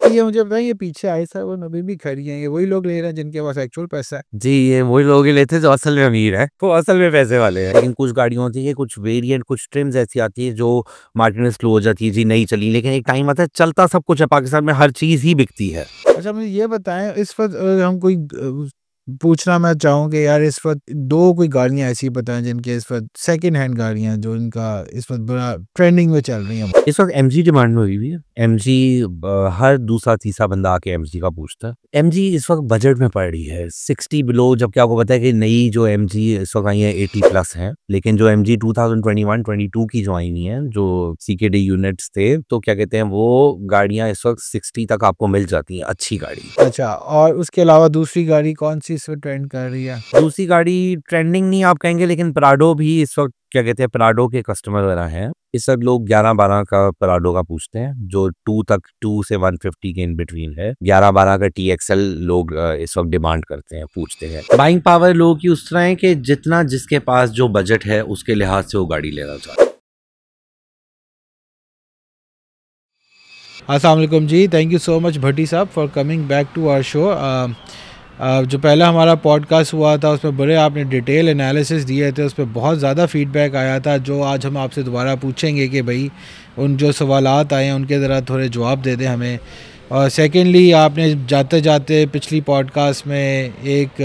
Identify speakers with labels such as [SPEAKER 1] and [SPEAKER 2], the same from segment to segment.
[SPEAKER 1] ये मुझे बताएं, ये पीछे आई साहब वो अभी भी खड़ी हैं, ये वही लोग ले रहे हैं जिनके पास एक्चुअल पैसा है?
[SPEAKER 2] जी, ये वही लोग ही लेते हैं जो असल में अमीर है, वो असल में पैसे वाले हैं। लेकिन कुछ गाड़ियाँ होती है, कुछ वेरिएंट, कुछ ट्रिम्स ऐसी आती है जो मार्केट में स्लो हो जाती है, जी नहीं चली, लेकिन एक टाइम आता है चलता सब कुछ है, पाकिस्तान में हर चीज़ ही बिकती है।
[SPEAKER 1] अच्छा मुझे ये बताएं, इस वक्त हम कोई पूछना मैं चाहूँ कि यार इस वक्त 2 कोई गाड़ियाँ ऐसी बताएं जिनके इस वक्त सेकंड हैंड गाड़ियाँ जो इनका इस वक्त बड़ा ट्रेंडिंग में चल रही हैं।
[SPEAKER 2] इस वक्त एमजी डिमांड में हुई हुई है। एमजी हर दूसरा तीसरा बंदा आके एमजी का पूछता है। एमजी इस वक्त बजट में पड़ रही है 60 बिलो, जबकि आपको पता है कि नई जो एमजी इस वक्त आई है 80 प्लस है, लेकिन जो एमजी 2021-22 की जो आई हुई है, जो सीकेडी यूनिट्स थे, तो क्या कहते हैं वो गाड़ियां इस वक्त 60 तक आपको मिल जाती हैं, अच्छी गाड़ी।
[SPEAKER 1] अच्छा, और उसके अलावा दूसरी गाड़ी कौन सी इस वक्त ट्रेंड कर रही है?
[SPEAKER 2] दूसरी गाड़ी ट्रेंडिंग नहीं आप कहेंगे, लेकिन प्राडो भी इस वक्त क्या कहते हैं, प्राडो के कस्टमर वगैरह हैं, इस वक्त लोग 11-12 का प्राडो का पूछते हैं, जो 2 से 150 के इन बिटवीन है। 11-12 का TXL लोग इस वक्त डिमांड करते हैं, पूछते हैं। बाइंग पावर लोगों की उस तरह है कि जितना जिसके पास जो बजट है उसके लिहाज से वो गाड़ी लेना चाहते हैं।
[SPEAKER 1] अस्सलाम वालेकुम जी, thank you so much Bhatti साहब for coming back to our show. जो पहला हमारा पॉडकास्ट हुआ था उसमें बड़े आपने डिटेल एनालिसिस दिए थे, उस पर बहुत ज़्यादा फीडबैक आया था, जो आज हम आपसे दोबारा पूछेंगे कि भाई उन जो सवालात आए हैं उनके ज़रा थोड़े जवाब दे दें हमें। और सेकेंडली आपने जाते जाते पिछली पॉडकास्ट में एक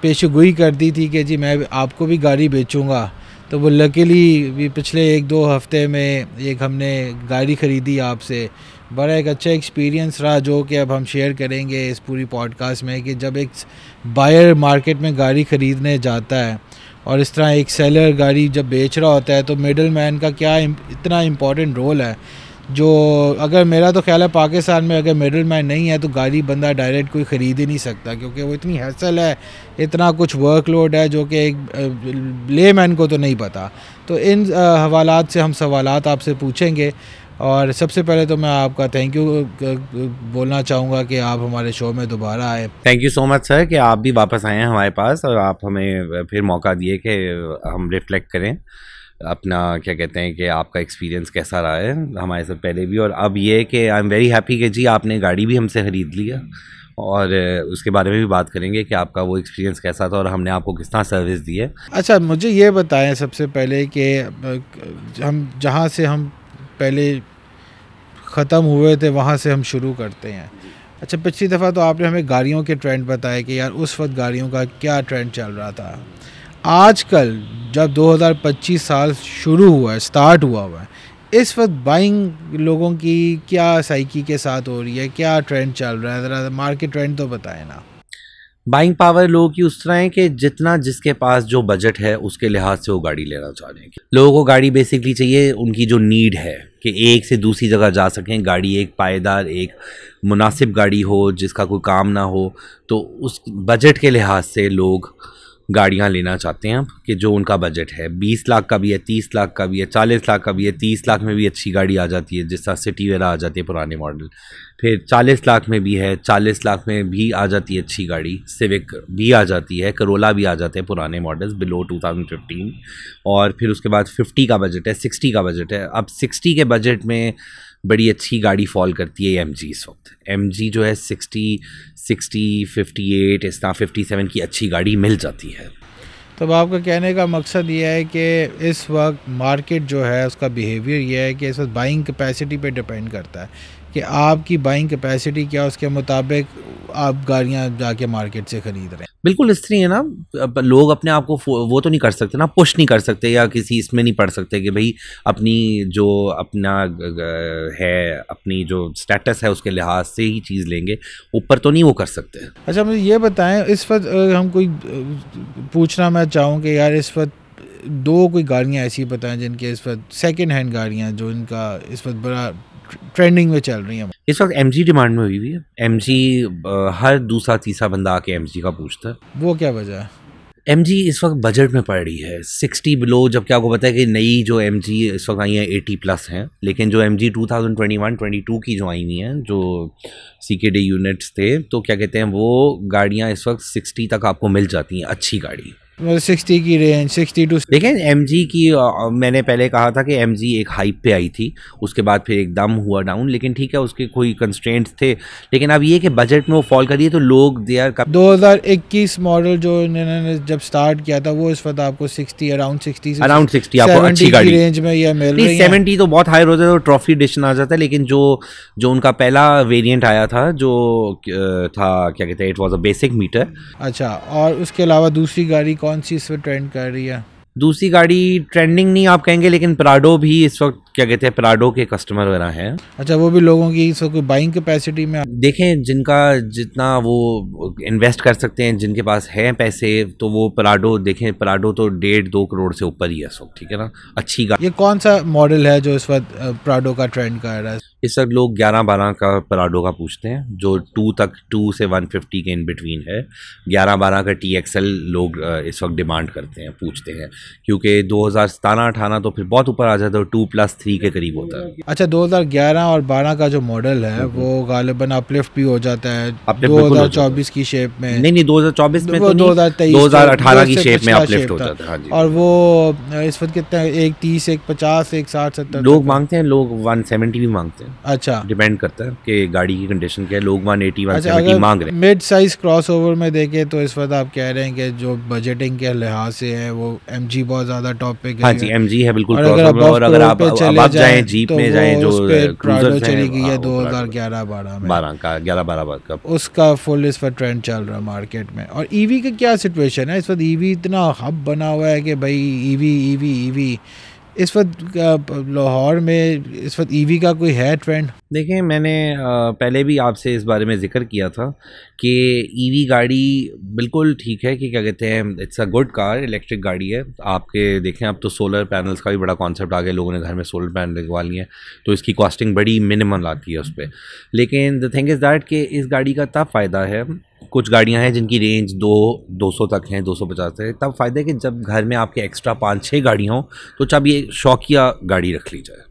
[SPEAKER 1] पेशगोई कर दी थी कि जी मैं आपको भी गाड़ी बेचूँगा, तो वो लकीली भी पिछले 1-2 हफ्ते में एक हमने गाड़ी ख़रीदी आपसे। बड़ा एक अच्छा एक्सपीरियंस रहा जो कि अब हम शेयर करेंगे इस पूरी पॉडकास्ट में, कि जब एक बायर मार्केट में गाड़ी ख़रीदने जाता है और इस तरह एक सेलर गाड़ी जब बेच रहा होता है तो मिडल मैन का क्या इतना इम्पॉर्टेंट रोल है, जो अगर मेरा तो ख्याल है पाकिस्तान में अगर मिडल मैन नहीं है तो गाड़ी बंदा डायरेक्ट कोई ख़रीद ही नहीं सकता, क्योंकि वो इतनी हैसल है, इतना कुछ वर्कलोड है जो कि एक लेमैन को तो नहीं पता। तो इन हवालात से हम सवालात आपसे पूछेंगे। और सबसे पहले तो मैं आपका थैंक यू बोलना चाहूँगा कि आप हमारे शो में दोबारा आए।
[SPEAKER 2] Thank you so much sir कि आप भी वापस आए हैं हमारे पास और आप हमें फिर मौका दिए कि हम रिफ्लेक्ट करें अपना, क्या कहते हैं कि आपका एक्सपीरियंस कैसा रहा है हमारे से पहले भी, और अब ये कि आई एम वेरी हैप्पी कि जी आपने गाड़ी भी हमसे ख़रीद लिया, और उसके बारे में भी बात करेंगे कि आपका वो एक्सपीरियंस कैसा था और हमने आपको किस तरह सर्विस दी है।
[SPEAKER 1] अच्छा मुझे ये बताएं सबसे पहले कि हम जहाँ से हम पहले ख़त्म हुए थे वहाँ से हम शुरू करते हैं। अच्छा, पिछली दफ़ा तो आपने हमें गाड़ियों के ट्रेंड बताए कि यार उस वक्त गाड़ियों का क्या ट्रेंड चल रहा था। आजकल जब 2025 साल शुरू हुआ है, स्टार्ट हुआ है, इस वक्त बाइंग लोगों की क्या साइकी के साथ हो रही है, क्या ट्रेंड चल रहा है, ज़रा मार्केट ट्रेंड तो बताएं ना।
[SPEAKER 2] बाइंग पावर लोगों की उस तरह है कि जितना जिसके पास जो बजट है उसके लिहाज से वो गाड़ी लेना चाह रहे हैं। लोगों को गाड़ी बेसिकली चाहिए उनकी जो नीड है, कि एक से दूसरी जगह जा सकें, गाड़ी एक पायदार, एक मुनासिब गाड़ी हो जिसका कोई काम ना हो, तो उस बजट के लिहाज से लोग गाड़ियाँ लेना चाहते हैं कि जो उनका बजट है। 20 लाख का भी है, 30 लाख का भी है, 40 लाख का भी है, 30 लाख में भी अच्छी गाड़ी आ जाती है जिस तरह सिटी वगैरह आ जाती है पुराने मॉडल, फिर 40 लाख में भी है, 40 लाख में भी आ जाती है अच्छी गाड़ी, सिविक भी आ जाती है, करोला भी आ जाते हैं पुराने मॉडल्स बिलो 2015, और फिर उसके बाद 50 का बजट है, 60 का बजट है। अब 60 के बजट में बड़ी अच्छी गाड़ी फॉल करती है एमजी। इस वक्त एमजी जो है 60, 58 इस तरह 57 की अच्छी गाड़ी मिल जाती है।
[SPEAKER 1] तो आपका कहने का मकसद ये है कि इस वक्त मार्केट जो है उसका बिहेवियर ये है कि इस वक्त बाइंग कैपेसिटी पे डिपेंड करता है कि आपकी बाइंग कैपेसिटी क्या, उसके मुताबिक आप गाड़ियाँ जाके मार्केट से ख़रीद रहे हैं।
[SPEAKER 2] बिल्कुल इस तरह है ना, अब लोग अपने आप को वो तो नहीं कर सकते ना, पुश नहीं कर सकते या किसी इसमें नहीं पढ़ सकते कि भाई अपनी जो अपना है, अपनी जो स्टेटस है उसके लिहाज से ही चीज़ लेंगे, ऊपर तो नहीं वो कर सकते।
[SPEAKER 1] अच्छा मुझे ये बताएं, इस वक्त हम कोई पूछना मैं चाहूँ कि यार इस वक्त 2 कोई गाड़ियाँ ऐसी बताएं जिनके इस वक्त सेकंड हैंड गाड़ियाँ जो इनका इस वक्त बड़ा ट्रेंडिंग में चल रही हैं।
[SPEAKER 2] इस वक्त एमजी डिमांड में हुई हुई है। एमजी हर दूसरा तीसरा बंदा आके एमजी का पूछता है।
[SPEAKER 1] वो क्या वजह है?
[SPEAKER 2] एमजी इस वक्त बजट में पड़ रही है 60 बिलो, जबकि आपको पता है कि नई जो एमजी इस वक्त आई है 80 प्लस हैं, लेकिन जो एमजी 2021-22 की जो आई हुई हैं, जो सीकेडी यूनिट्स थे, तो क्या कहते हैं वो गाड़ियाँ इस वक्त 60 तक आपको मिल जाती हैं, अच्छी गाड़ी।
[SPEAKER 1] 60 की रेंज, 60 टू।
[SPEAKER 2] देखें MG की मैंने पहले कहा था कि MG एक हाइप पे आई थी, उसके बाद फिर एकदम हुआ डाउन, लेकिन ठीक है उसके कोई कंस्ट्रेंट्स थे, लेकिन अब ये कि बजट में वो फॉल करी है तो लोग दे आर
[SPEAKER 1] 2021 मॉडल जो इन्होंने जब स्टार्ट किया था वो इस वक्त आपको 60 अराउंड 60
[SPEAKER 2] आपको अच्छी गाड़ी
[SPEAKER 1] रेंज में ये मिल रही है।
[SPEAKER 2] 70 तो बहुत हाई होता है तो ट्रॉफी एडिशन आ जाता है, लेकिन जो उनका पहला वेरिएंट आया था जो था क्या कहते हैं, it was a basic meter.
[SPEAKER 1] अच्छा, और उसके अलावा दूसरी गाड़ी कौन सी इस वक्त ट्रेंड कर रही है?
[SPEAKER 2] दूसरी गाड़ी ट्रेंडिंग नहीं आप कहेंगे, लेकिन प्राडो भी इस वक्त क्या कहते हैं, प्राडो के कस्टमर वगैरह हैं।
[SPEAKER 1] अच्छा, वो भी लोगों की इस वक्त बाइंग कैपेसिटी में
[SPEAKER 2] देखें, जिनका जितना वो इन्वेस्ट कर सकते हैं, जिनके पास हैं पैसे, तो वो प्राडो देखें, प्राडो तो 1.5-2 करोड़ से ऊपर ही है इस वक्त, ठीक है ना, अच्छी गाड़ी।
[SPEAKER 1] ये कौन सा मॉडल है जो इस वक्त प्राडो का ट्रेंड कर रहा है?
[SPEAKER 2] इस वक्त लोग 11-12 का प्राडो का पूछते हैं, जो 2 से 150 के इन बिटवीन है। 11-12 का TXL लोग इस वक्त डिमांड करते हैं, पूछते हैं, क्योंकि 2017-18 तो फिर बहुत ऊपर आ जाता है, 2+3 के करीब होता है।
[SPEAKER 1] अच्छा, 2011 और 12 का जो मॉडल है वो गालिबन अपलिफ्ट भी हो जाता है 2024 की शेप में।
[SPEAKER 2] नहीं 2024 में तो 2018 की शेप में अपलिफ्ट हो जाता है। हाँ जी।
[SPEAKER 1] और वो इस वक्त कितना है, 130, 150, 160-170
[SPEAKER 2] लोग मांगते हैं, लोग 170 भी मांगते हैं।
[SPEAKER 1] अच्छा,
[SPEAKER 2] डिपेंड करता है कि गाड़ी की कंडीशन क्या है, लोग 180
[SPEAKER 1] अच्छा,
[SPEAKER 2] 170 मांग रहे हैं।
[SPEAKER 1] मिड साइज क्रॉसओवर में देखें तो इस वक्त आप कह रहे हैं कि जो बजटिंग के लिहाज से है वो MG बहुत ज्यादा टॉप पे।
[SPEAKER 2] हाँ जी, MG है बिल्कुल।
[SPEAKER 1] और अगर आप
[SPEAKER 2] जाएं जीप में जाएं, जो
[SPEAKER 1] क्रूजर चली गई है 2011-12 में,
[SPEAKER 2] 11-12 का
[SPEAKER 1] उसका फुल इस वक्त ट्रेंड चल रहा है मार्केट में। और EV का क्या सिचुएशन है इस वक्त? EV इतना हब बना हुआ है कि भाई EV इस वक्त लाहौर में इस वक्त EV का कोई है ट्रेंड?
[SPEAKER 2] देखें, मैंने पहले भी आपसे इस बारे में जिक्र किया था कि EV गाड़ी बिल्कुल ठीक है, कि क्या कहते हैं, it's a good car, electric गाड़ी है। आपके देखें अब तो सोलर पैनल्स का भी बड़ा कॉन्सेप्ट आ गया, लोगों ने घर में सोलर पैनल लगवा लिए हैं, तो इसकी कॉस्टिंग बड़ी मिनिमल आती है उस पर। लेकिन द थिंग इज़ दैट कि इस गाड़ी का तब फ़ायदा है, कुछ गाड़ियां हैं जिनकी रेंज 200 तक हैं, 250 है, तब फ़ायदा है कि जब घर में आपके एक्स्ट्रा 5-6 गाड़ियाँ हों तो जब ये शौकिया गाड़ी रख ली जाए।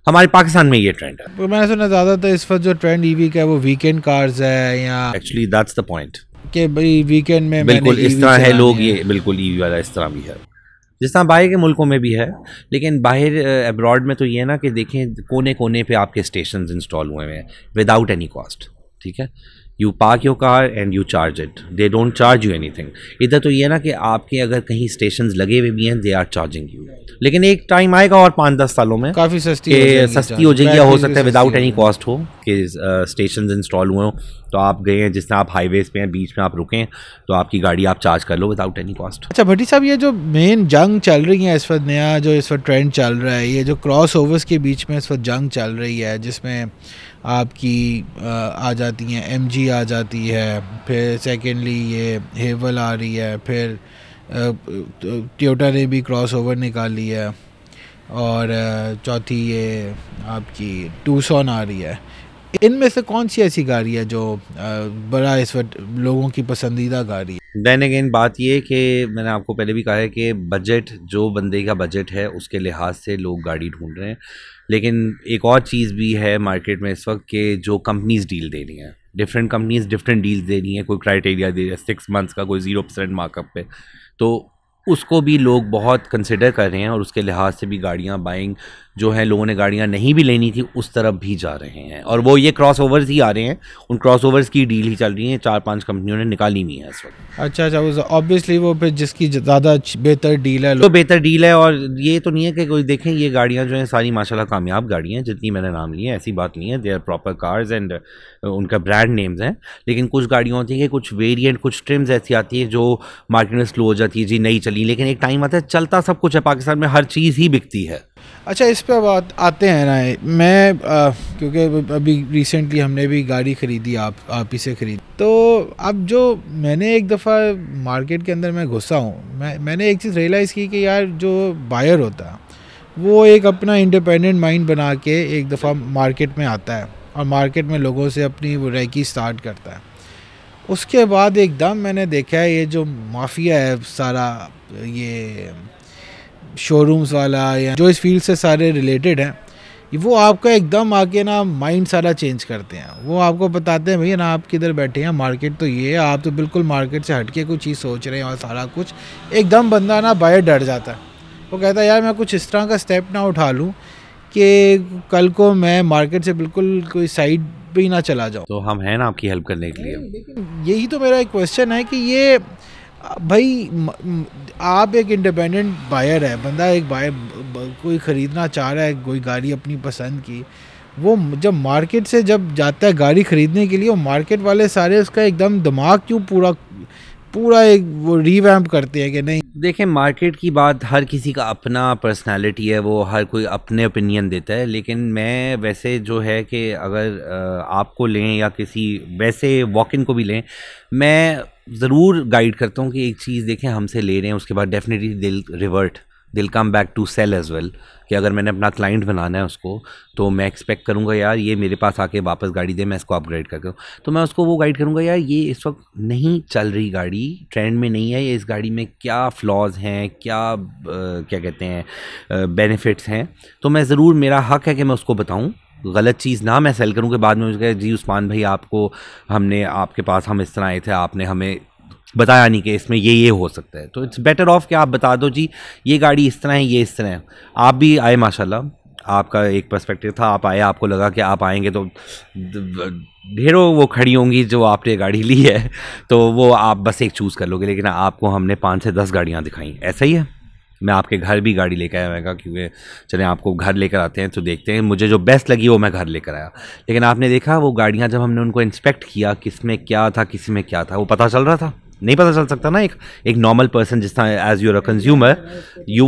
[SPEAKER 2] हमारे पाकिस्तान में ये ट्रेंड है।
[SPEAKER 1] मैंने सुना ज़्यादातर इस वक्त जो ट्रेंड EV का है वो वीकेंड कार्स है, या
[SPEAKER 2] एक्चुअली दैट्स द पॉइंट
[SPEAKER 1] कि भाई वीकेंड में
[SPEAKER 2] बिल्कुल इस तरह है, लोग ये बिल्कुल EV वाला इस तरह भी है, जिस तरह बाहर के मुल्कों में भी है। लेकिन बाहर अब्रॉड में तो ये है ना कि देखें, कोने कोने पे आपके स्टेशन इंस्टॉल हुए हैं विदाउट एनी कॉस्ट, ठीक है। You park your car and you charge it, they don't charge you anything. इधर तो ये है ना कि आपके अगर कहीं स्टेशंस लगे हुए भी हैं, दे आर चार्जिंग यू। लेकिन एक टाइम आएगा और 5-10 सालों में
[SPEAKER 1] काफ़ी सस्ती
[SPEAKER 2] हो जाएगी, या हो सकता है विदाउट एनी कॉस्ट हो कि स्टेशंस इंस्टॉल हुए हो, तो आप गए हैं, जिस तरह आप हाईवेज पे हैं, बीच में आप रुकें तो आपकी गाड़ी आप चार्ज कर लो विदाउट एनी कॉस्ट।
[SPEAKER 1] अच्छा भट्टी साहब, ये जो मेन जंग चल रही है इस वक्त, नया जो इस वक्त ट्रेंड चल रहा है, ये जो क्रॉस ओवर्स के बीच में इस वक्त जंग चल रही है, जिसमें आपकी आ जाती हैं MG आ जाती है, फिर सेकेंडली ये हेवल आ रही है, फिर टोयोटा ने भी क्रॉस ओवर निकाली है, और चौथी ये आपकी टूसॉन आ रही है। इनमें से कौन सी ऐसी गाड़ी है जो बड़ा इस वक्त लोगों की पसंदीदा गाड़ी है?
[SPEAKER 2] देन अगेन बात ये कि मैंने आपको पहले भी कहा है कि बजट, जो बंदे का बजट है उसके लिहाज से लोग गाड़ी ढूंढ रहे हैं। लेकिन एक और चीज़ भी है मार्केट में इस वक्त के जो कंपनीज डील दे रही हैं, डिफरेंट कंपनीज डिफरेंट डील्स दे रही हैं। कोई क्राइटेरिया दे रही है 6 मंथ्स का, कोई 0% मार्कअप पे, तो उसको भी लोग बहुत कंसिडर कर रहे हैं, और उसके लिहाज से भी गाड़ियां बाइंग जो है, लोगों ने गाड़ियां नहीं भी लेनी थी उस तरफ भी जा रहे हैं, और वो ये क्रॉस ओवर्स ही आ रहे हैं, उन क्रॉस ओवर्स की डील ही चल रही है, 4-5 कंपनियों ने निकाली हुई है इस वक्त।
[SPEAKER 1] अच्छा, वो ऑब्वियसली वो फिर जिसकी ज़्यादा बेहतर डील है
[SPEAKER 2] तो बेहतर डील है। और ये तो नहीं है कि कोई देखें, ये गाड़ियाँ जो हैं सारी माशाल्लाह कामयाब गाड़ियाँ हैं, जितनी मैंने नाम लिए, ऐसी बात नहीं है, they are proper cars and उनका ब्रांड नेम्स हैं। लेकिन कुछ गाड़ियाँ होती हैं कि कुछ वेरिएंट, कुछ ट्रिम्स ऐसी आती है जो मार्केट में स्लो हो जाती है, जी नहीं चली, लेकिन एक टाइम आता है चलता सब कुछ है, पाकिस्तान में हर चीज़ ही बिकती है।
[SPEAKER 1] अच्छा, इस पे बात आते हैं ना, मैं क्योंकि अभी रिसेंटली हमने भी गाड़ी ख़रीदी, आप ही से ख़रीदी, तो अब जो मैंने एक दफ़ा मार्केट के अंदर मैं घुसा हूँ, मैंने एक चीज़ रियलाइज़ की कि यार जो बायर होता है वो एक अपना इंडिपेंडेंट माइंड बना के एक दफ़ा मार्केट में आता है, और मार्केट में लोगों से अपनी वो रैकी स्टार्ट करता है। उसके बाद एकदम मैंने देखा है ये जो माफिया है सारा, ये शोरूम्स वाला, या जो इस फील्ड से सारे रिलेटेड हैं, वो आपका एकदम आके ना माइंड सारा चेंज करते हैं। वो आपको बताते हैं भैया ना आप किधर बैठे हैं, मार्केट तो ये है, आप तो बिल्कुल मार्केट से हटके कोई चीज़ सोच रहे हैं और सारा कुछ। एकदम बंदा ना बाहर डर जाता है, वो कहता है यार मैं कुछ इस तरह का स्टेप ना उठा लूँ कि कल को मैं मार्केट से बिल्कुल कोई साइड पे ही ना चला जाऊँ।
[SPEAKER 2] तो हम हैं ना आपकी हेल्प करने के लिए।
[SPEAKER 1] लेकिन यही तो मेरा एक क्वेश्चन है कि ये भाई आप एक इंडिपेंडेंट बायर है, बंदा एक बायर कोई ख़रीदना चाह रहा है कोई गाड़ी अपनी पसंद की, वो जब मार्केट से जब जाता है गाड़ी ख़रीदने के लिए, वो मार्केट वाले सारे उसका एकदम दिमाग क्यों पूरा एक वो रिवैम्प करते हैं कि नहीं।
[SPEAKER 2] देखें, मार्केट की बात, हर किसी का अपना पर्सनालिटी है, वो हर कोई अपने ओपिनियन देता है। लेकिन मैं वैसे जो है कि अगर आपको लें या किसी वैसे वॉक इन को भी लें, मैं ज़रूर गाइड करता हूँ कि एक चीज़ देखें, हमसे ले रहे हैं उसके बाद definitely they'll come back to sale as well. कि अगर मैंने अपना क्लाइंट बनाना है उसको, तो मैं एक्सपेक्ट करूँगा यार ये मेरे पास आके वापस गाड़ी दे, मैं इसको अपग्रेड करके, तो मैं उसको वो गाइड करूँगा यार ये इस वक्त नहीं चल रही गाड़ी, ट्रेंड में नहीं है ये, इस गाड़ी में क्या फ्लॉज हैं, क्या कहते हैं बेनिफिट्स हैं। तो मैं ज़रूर, मेरा हक है कि मैं उसको बताऊँ, गलत चीज़ ना मैं सेल करूँ कि बाद में मुझे जी उस्मान भाई आपको हमने आपके पास हम इस तरह आए थे, आपने हमें बताया नहीं कि इसमें ये हो सकता है। तो इट्स बेटर ऑफ कि आप बता दो जी ये गाड़ी इस तरह है, ये इस तरह है। आप भी आए माशाल्लाह, आपका एक पर्सपेक्टिव था, आप आए, आपको लगा कि आप आएंगे तो ढेरों वो खड़ी होंगी जो आपने गाड़ी ली है, तो वो आप बस एक चूज़ कर लोगे। लेकिन आपको हमने 5 से 10 गाड़ियाँ दिखाई, ऐसा ही है। मैं आपके घर भी गाड़ी लेकर आया मैं, क्योंकि चले आपको घर लेकर आते हैं तो देखते हैं, मुझे जो बेस्ट लगी वो मैं घर लेकर आया। लेकिन आपने देखा वो गाड़ियाँ जब हमने उनको इंस्पेक्ट किया, किस में क्या था किसी में क्या था, वो पता चल रहा था? नहीं पता चल सकता ना। एक नॉर्मल पर्सन जिस तरह as you're a consumer you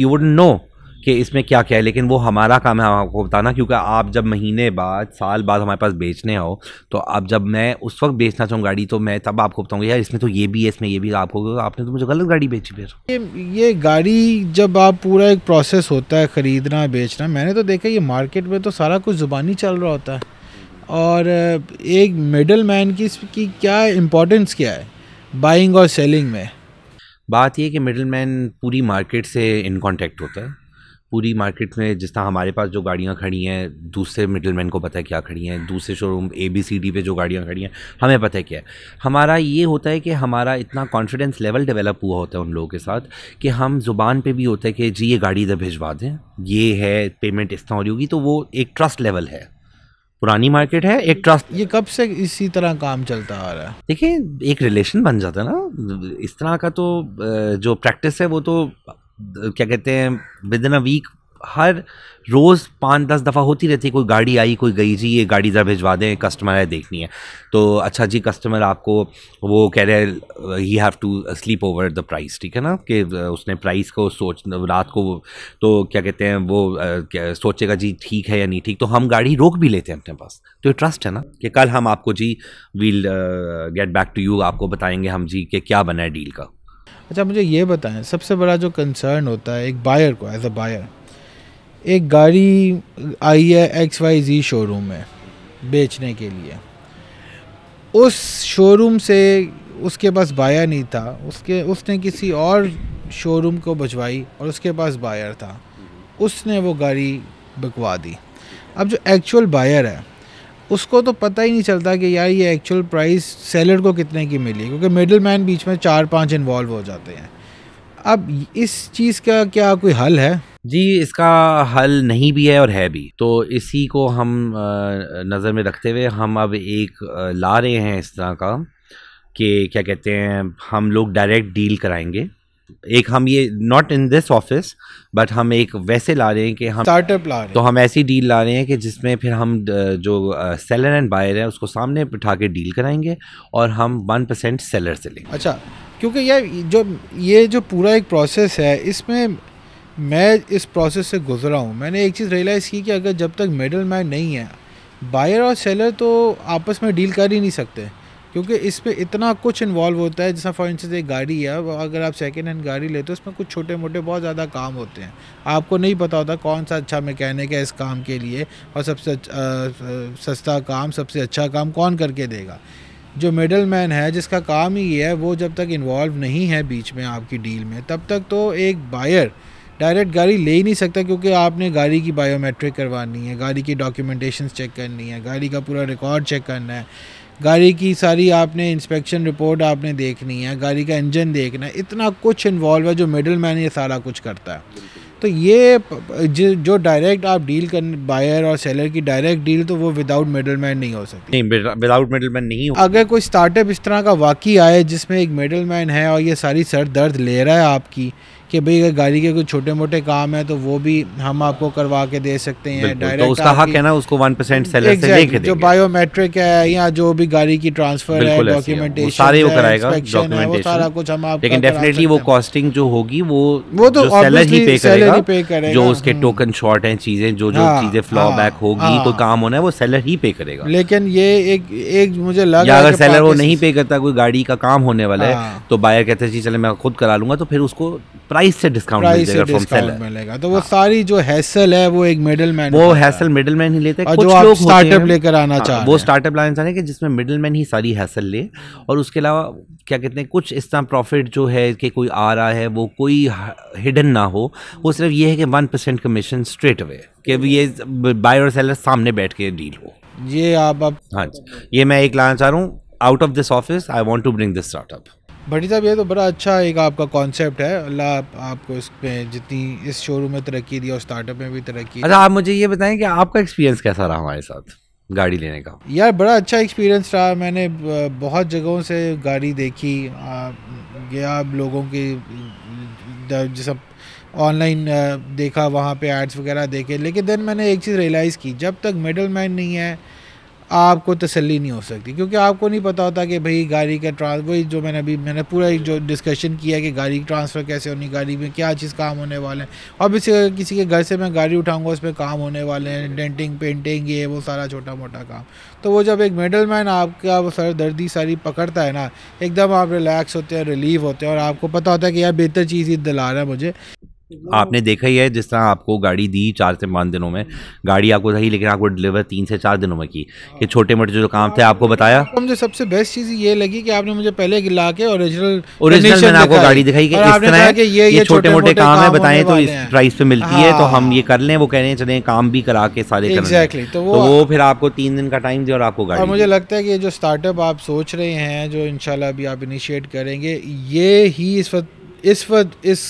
[SPEAKER 2] would know कि इसमें क्या क्या है। लेकिन वो हमारा काम है आपको बताना, क्योंकि आप जब महीने बाद साल बाद हमारे पास बेचने आओ, तो अब जब मैं उस वक्त बेचना चाहूँ गाड़ी, तो मैं तब आपको बताऊँगा यार इसमें तो ये भी है, इसमें ये भी, आपको आपने तो मुझे गलत गाड़ी बेची। फिर
[SPEAKER 1] ये गाड़ी जब आप पूरा एक प्रोसेस होता है ख़रीदना बेचना, मैंने तो देखा ये मार्केट में तो सारा कुछ ज़ुबानी चल रहा होता है, और एक मिडल मैन की क्या इम्पोर्टेंस क्या है बाइंग और सेलिंग में।
[SPEAKER 2] बात ये कि मिडल मैन पूरी मार्केट से इन कांटेक्ट होता है। पूरी मार्केट में जिस तरह हमारे पास जो गाड़ियाँ खड़ी हैं, दूसरे मिडलमैन को पता है क्या खड़ी हैं, दूसरे शोरूम ABCD पे जो गाड़ियाँ खड़ी हैं हमें पता है क्या है। हमारा ये होता है कि हमारा इतना कॉन्फिडेंस लेवल डेवलप हुआ होता है उन लोगों के साथ कि हम ज़ुबान पे भी होता है कि जी ये गाड़ी इधर भिजवा दें, ये है पेमेंट इस तरह हो रही होगी, तो वो एक ट्रस्ट लेवल है। पुरानी मार्केट है, एक ट्रस्ट।
[SPEAKER 1] ये कब से इसी तरह काम चलता आ रहा है?
[SPEAKER 2] देखिए एक रिलेशन बन जाता है ना इस तरह का। तो जो प्रैक्टिस है वो तो क्या कहते हैं विद इन अ वीक हर रोज़ 5-10 दफ़ा होती रहती है। कोई गाड़ी आई कोई गई, जी ये गाड़ी ज़रा भिजवा दें, कस्टमर है देखनी है। तो अच्छा जी कस्टमर आपको वो कह रहे हैं he have to sleep over the price, ठीक है ना, कि उसने प्राइस को रात को तो क्या कहते हैं वो सोचेगा जी ठीक है या नहीं ठीक, तो हम गाड़ी रोक भी लेते हैं अपने पास। तो ये ट्रस्ट है ना कि कल हम आपको जी we'll get back to you, आपको बताएंगे हम जी कि क्या बना है डील का।
[SPEAKER 1] अच्छा मुझे ये बताएं, सबसे बड़ा जो कंसर्न होता है एक बायर को, एज अ बायर, एक गाड़ी आई है XYZ शोरूम में बेचने के लिए, उस शोरूम से उसके पास बायर नहीं था, उसने किसी और शोरूम को भिजवाई और उसके पास बायर था, उसने वो गाड़ी बिकवा दी। अब जो एक्चुअल बायर है उसको तो पता ही नहीं चलता कि यार ये एक्चुअल प्राइस सेलर को कितने की मिली, क्योंकि मिडिल मैन बीच में 4-5 इन्वॉल्व हो जाते हैं। अब इस चीज़ का क्या कोई हल है?
[SPEAKER 2] जी इसका हल नहीं भी है और है भी। तो इसी को हम नज़र में रखते हुए हम अब एक ला रहे हैं इस तरह का कि क्या कहते हैं हम लोग डायरेक्ट डील कराएंगे। एक हम ये not in this office but हम एक वैसे ला रहे हैं कि हम
[SPEAKER 1] स्टार्टअप ला रहे हैं।
[SPEAKER 2] तो हम ऐसी डील ला रहे हैं कि जिसमें फिर हम जो सेलर एंड बायर है उसको सामने बिठा के डील कराएंगे और हम 1% सेलर से लेंगे।
[SPEAKER 1] अच्छा, क्योंकि यार ये जो पूरा एक प्रोसेस है, इसमें मैं इस प्रोसेस से गुजरा हूँ। मैंने एक चीज़ रियलाइज़ की कि अगर जब तक मिडल मैन नहीं है, बायर और सेलर तो आपस में डील कर ही नहीं सकते, क्योंकि इसमें इतना कुछ इन्वॉल्व होता है। जैसा फॉर इंस्टेंस एक गाड़ी है, अगर आप सेकेंड हैंड गाड़ी लेते हो उसमें कुछ छोटे मोटे बहुत ज़्यादा काम होते हैं, आपको नहीं पता होता कौन सा अच्छा मैकेनिक है इस काम के लिए और सबसे सस्ता काम, सबसे अच्छा काम कौन करके देगा। जो मिडल मैन है जिसका काम ही ये है, वो जब तक इन्वॉल्व नहीं है बीच में आपकी डील में, तब तक तो एक बायर डायरेक्ट गाड़ी ले ही नहीं सकता, क्योंकि आपने गाड़ी की बायोमेट्रिक करवानी है, गाड़ी की डॉक्यूमेंटेशन चेक करनी है, गाड़ी का पूरा रिकॉर्ड चेक करना है, गाड़ी की सारी आपने इंस्पेक्शन रिपोर्ट आपने देखनी है, गाड़ी का इंजन देखना है, इतना कुछ इन्वॉल्व है जो मिडल मैन ये सारा कुछ करता है। तो ये जो डायरेक्ट आप डील कर, बायर और सेलर की डायरेक्ट डील, तो वो विदाउट मिडल मैन नहीं हो सकती।
[SPEAKER 2] नहीं, विदाउट मिडल मैन नहीं हो।
[SPEAKER 1] अगर कोई स्टार्टअप इस तरह का वाकई आए जिसमें एक मिडल मैन है और ये सारी सर दर्द ले रहा है आपकी कि भाई अगर गाड़ी के कुछ छोटे मोटे काम है तो वो भी हम आपको करवा के दे सकते हैं डायरेक्ट,
[SPEAKER 2] तो उसका हक है ना, उसको 1% सेलर से लेके
[SPEAKER 1] जो बायोमेट्रिक है या जो भी गाड़ी की ट्रांसफर है, डॉक्यूमेंटेशन
[SPEAKER 2] सारे वो कराएगा, डॉक्यूमेंटेशन
[SPEAKER 1] सारा कुछ हम आपका,
[SPEAKER 2] लेकिन डेफिनेटली वो कॉस्टिंग जो होगी वो
[SPEAKER 1] तो
[SPEAKER 2] सेलर ही पे करेगा, जो उसके
[SPEAKER 1] हम्म।
[SPEAKER 2] टोकन शॉर्ट हैं, चीजें जो चीजें फ्लॉ बैक होगी, कोई काम होना है, वो सेलर ही पे करेगा।
[SPEAKER 1] लेकिन ये एक मुझे लगा,
[SPEAKER 2] या अगर सेलर वो नहीं पे करता, कोई गाड़ी का काम होने वाला है, तो बायर कहते हैं जी चले मैं खुद करा लूंगा, तो फिर उसको प्राइस से डिस्काउंट
[SPEAKER 1] मिलेगा। तो वो सारी जो हैसल है वो एक मिडलमैन, वो
[SPEAKER 2] हैसल मिडलमैन ही लेते हैं।
[SPEAKER 1] कुछ लोग स्टार्टअप लेकर आना चाहते हैं,
[SPEAKER 2] वो स्टार्टअप लाना चाहते हैं कि जिसमें मिडलमैन ही सारी हैसल ले, और उसके अलावा क्या कहते हैं, कुछ इस तरह प्रॉफिट जो है कि कोई आ रहा है वो कोई हिडन ना हो, वो सिर्फ ये है कि 1% कमीशन स्ट्रेट अवे, कि ये बायर और सेलर सामने बैठ के डील हो।
[SPEAKER 1] ये आप
[SPEAKER 2] हाँ, ये मैं एक लाना चाह रहा हूँ out of this office. I want to bring this startup.
[SPEAKER 1] Bhatti साहब, ये तो बड़ा अच्छा एक आपका कॉन्सेप्ट है। अल्लाह आपको इसमें जितनी इस शोरूम में तरक्की दी और स्टार्टअप में भी तरक्की।
[SPEAKER 2] अच्छा, आप मुझे ये बताएं कि आपका एक्सपीरियंस कैसा रहा हमारे साथ गाड़ी लेने का?
[SPEAKER 1] यार बड़ा अच्छा एक्सपीरियंस रहा। मैंने बहुत जगहों से गाड़ी देखी, गया लोगों की जैसा ऑनलाइन देखा, वहाँ पे एड्स वगैरह देखे, लेकिन देन मैंने एक चीज़ रियलाइज़ की, जब तक मिडल मैन नहीं है आपको तसल्ली नहीं हो सकती, क्योंकि आपको नहीं पता होता कि भाई गाड़ी का वही जो मैंने पूरा एक जो डिस्कशन किया कि गाड़ी की ट्रांसफ़र कैसे होनी, गाड़ी में क्या चीज़ काम होने वाले हैं। और किसी के घर से मैं गाड़ी उठाऊंगा उसमें काम होने वाले हैं, डेंटिंग पेंटिंग ये वो सारा छोटा मोटा काम। तो वो जब एक मिडल मैन आपका वो सर दर्दी सारी पकड़ता है ना, एकदम आप रिलैक्स होते हैं, रिलीव होते हैं, और आपको पता होता है कि यार बेहतर चीज़ ही दिला रहा है मुझे।
[SPEAKER 2] आपने देखा ही है जिस तरह आपको गाड़ी दी 4 से 5 दिनों में, गाड़ी आपको सही, लेकिन आपको डिलीवर 3 से 4 दिनों में की, कि छोटे मोटे जो काम थे आपको बताया।
[SPEAKER 1] मुझे सबसे बेस्ट चीज़ ये लगी कि आपने मुझे पहले ला के ओरिजिनल
[SPEAKER 2] मैंने आपको गाड़ी दिखाई कि इस तरह है, ये छोटे मोटे काम है, बताएं तो इस प्राइस पे मिलती है, तो हम ये कर लें। वो कह रहे हैं चले काम भी करा के सारे
[SPEAKER 1] एग्जैक्टली, तो
[SPEAKER 2] वो फिर आपको 3 दिन का टाइम दिया और आपको गाड़ी।
[SPEAKER 1] और मुझे लगता है कि जो स्टार्टअप आप सोच रहे हैं, जो इंशाल्लाह अभी आप इनिशिएट करेंगे, ये ही इस वक्त इस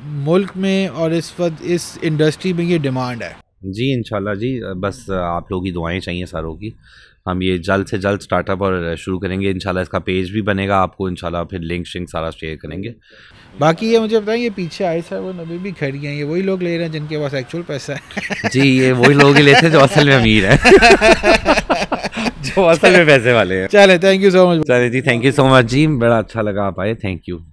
[SPEAKER 1] मुल्क में और इस वक्त इस इंडस्ट्री में ये डिमांड है।
[SPEAKER 2] जी इंशाल्लाह जी, बस आप लोगों की दुआएं चाहिए सारों की। हम ये जल्द से जल्द स्टार्टअप और शुरू करेंगे इंशाल्लाह। इसका पेज भी बनेगा, आपको इंशाल्लाह फिर लिंक शिंक सारा शेयर करेंगे।
[SPEAKER 1] बाकी ये मुझे बताएं, ये पीछे आए सर वो अभी भी खड़ी हैं, ये वही लोग ले रहे हैं जिनके पास एक्चुअल पैसा है?
[SPEAKER 2] जी, ये वही लोग ही लेते हैं जो असल में अमीर है जो असल में पैसे वाले हैं।
[SPEAKER 1] चले, थैंक यू सो मच।
[SPEAKER 2] चले जी, थैंक यू सो मच जी, बड़ा अच्छा लगा आप आए, थैंक यू।